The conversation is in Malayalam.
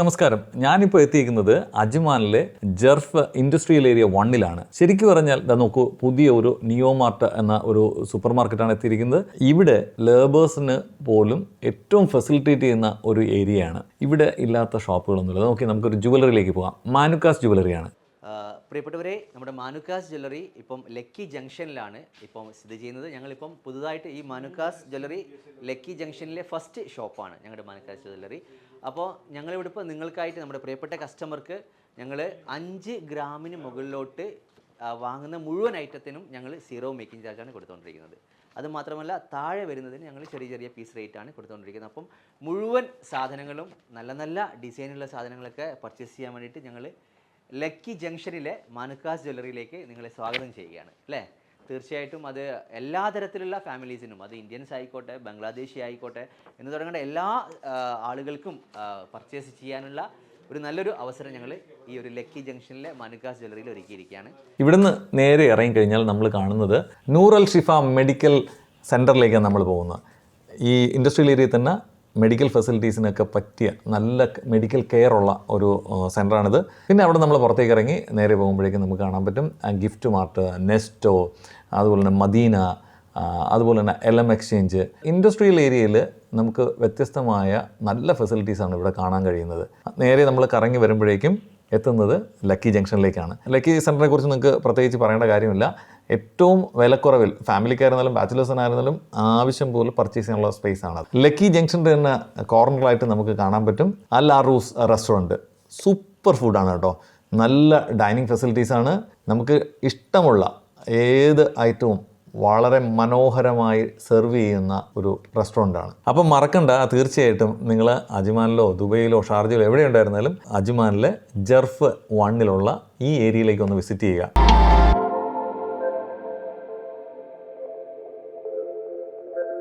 നമസ്കാരം. ഞാനിപ്പോൾ എത്തിയിരിക്കുന്നത് അജ്മാനിലെ ജർഫ് ഇൻഡസ്ട്രിയൽ ഏരിയ 1-ലാണ്. ശരിക്കും പറഞ്ഞാൽ നോക്കൂ, പുതിയ ഒരു നിയോമാർട്ട് എന്ന ഒരു സൂപ്പർ മാർക്കറ്റാണ് എത്തിയിരിക്കുന്നത്. ഇവിടെ ലേബേഴ്സിന് പോലും ഏറ്റവും ഫെസിലിറ്റേറ്റ് ചെയ്യുന്ന ഒരു ഏരിയയാണ്. ഇവിടെ ഇല്ലാത്ത ഷോപ്പുകളൊന്നുമില്ല. നോക്കി നമുക്കൊരു ജുവലറിയിലേക്ക് പോകാം. മാനുക്കാസ് ജുവലറിയാണ്. പ്രിയപ്പെട്ടവരെ, നമ്മുടെ മാനുക്കാസ് ജ്വല്ലറി ഇപ്പം ലക്കി ജംഗ്ഷനിലാണ് ഇപ്പം സ്ഥിതി ചെയ്യുന്നത്. ഞങ്ങളിപ്പം പുതുതായിട്ട് ഈ മാനുക്കാസ് ജ്വല്ലറി ലക്കി ജംഗ്ഷനിലെ ഫസ്റ്റ് ഷോപ്പാണ് ഞങ്ങളുടെ മാനുക്കാസ് ജ്വല്ലറി. അപ്പോൾ ഞങ്ങളിവിടെ ഇപ്പോൾ നിങ്ങൾക്കായിട്ട് നമ്മുടെ പ്രിയപ്പെട്ട കസ്റ്റമർക്ക് ഞങ്ങൾ 5 ഗ്രാമിന് മുകളിലോട്ട് വാങ്ങുന്ന മുഴുവൻ ഐറ്റത്തിനും ഞങ്ങൾ 0 മേക്കിംഗ് ചാർജാണ് കൊടുത്തുകൊണ്ടിരിക്കുന്നത്. അതുമാത്രമല്ല, താഴെ വരുന്നതിന് ഞങ്ങൾ ചെറിയ ചെറിയ പീസ് റേറ്റാണ് കൊടുത്തുകൊണ്ടിരിക്കുന്നത്. അപ്പം മുഴുവൻ സാധനങ്ങളും നല്ല നല്ല ഡിസൈനുള്ള സാധനങ്ങളൊക്കെ പർച്ചേസ് ചെയ്യാൻ വേണ്ടിയിട്ട് ഞങ്ങൾ ലക്കി ജംഗ്ഷനിലെ മാനുക്കാസ് ജ്വല്ലറിയിലേക്ക് നിങ്ങളെ സ്വാഗതം ചെയ്യുകയാണ് അല്ലേ. തീർച്ചയായിട്ടും അത് എല്ലാ തരത്തിലുള്ള ഫാമിലീസിനും, അത് ഇന്ത്യൻസ് ആയിക്കോട്ടെ, ബംഗ്ലാദേശി ആയിക്കോട്ടെ എന്ന് തുടങ്ങേണ്ട എല്ലാ ആളുകൾക്കും പർച്ചേസ് ചെയ്യാനുള്ള ഒരു നല്ലൊരു അവസരം ഞങ്ങൾ ഈ ഒരു ലക്കി ജംഗ്ഷനിലെ മാനുക്കാസ് ജ്വല്ലറിയിൽ ഒരുക്കിയിരിക്കുകയാണ്. ഇവിടുന്ന് നേരെ ഇറങ്ങിക്കഴിഞ്ഞാൽ നമ്മൾ കാണുന്നത് നൂർ അൽ ഷിഫ മെഡിക്കൽ സെൻറ്ററിലേക്കാണ് നമ്മൾ പോകുന്നത്. ഈ ഇൻഡസ്ട്രിയൽ ഏരിയയിൽ തന്നെ മെഡിക്കൽ ഫെസിലിറ്റീസിനൊക്കെ പറ്റിയ നല്ല മെഡിക്കൽ കെയർ ഉള്ള ഒരു സെൻ്ററാണിത്. പിന്നെ അവിടെ നമ്മൾ പുറത്തേക്ക് ഇറങ്ങി നേരെ പോകുമ്പോഴേക്കും നമുക്ക് കാണാൻ പറ്റും ഗിഫ്റ്റ് മാർട്ട്, നെസ്റ്റോ, അതുപോലെ തന്നെ മദീന, അതുപോലെ തന്നെ LM എക്സ്ചേഞ്ച്. ഇൻഡസ്ട്രിയൽ ഏരിയയിൽ നമുക്ക് വ്യത്യസ്തമായ നല്ല ഫെസിലിറ്റീസാണ് ഇവിടെ കാണാൻ കഴിയുന്നത്. നേരെ നമ്മൾ കറങ്ങി വരുമ്പോഴേക്കും എത്തുന്നത് ലക്കി ജംഗ്ഷനിലേക്കാണ്. ലക്കി സെൻറ്ററിനെ കുറിച്ച് നിങ്ങൾക്ക് പ്രത്യേകിച്ച് പറയേണ്ട കാര്യമില്ല. ഏറ്റവും വിലക്കുറവിൽ ഫാമിലിക്കായിരുന്നാലും ബാച്ചിലേഴ്സിനായിരുന്നാലും ആവശ്യം പോലെ പർച്ചേസ് ചെയ്യാനുള്ള സ്പേസ് ആണ്. ലക്കി ജംഗ്ഷൻ്റെ തന്നെ കോർണറായിട്ട് നമുക്ക് കാണാൻ പറ്റും അൽ അറൂസ് റെസ്റ്റോറൻറ്റ്. സൂപ്പർ ഫുഡാണ് കേട്ടോ. നല്ല ഡൈനിങ് ഫെസിലിറ്റീസാണ്. നമുക്ക് ഇഷ്ടമുള്ള ഏത് ഐറ്റവും വളരെ മനോഹരമായി സെർവ് ചെയ്യുന്ന ഒരു റെസ്റ്റോറൻ്റാണ്. അപ്പം മറക്കണ്ട, തീർച്ചയായിട്ടും നിങ്ങൾ അജ്മാനിലോ ദുബൈയിലോ ഷാർജയിലോ എവിടെ ഉണ്ടായിരുന്നാലും അജ്മാനിലെ ജർഫ് 1-ലുള്ള ഈ ഏരിയയിലേക്ക് ഒന്ന് വിസിറ്റ് ചെയ്യുക.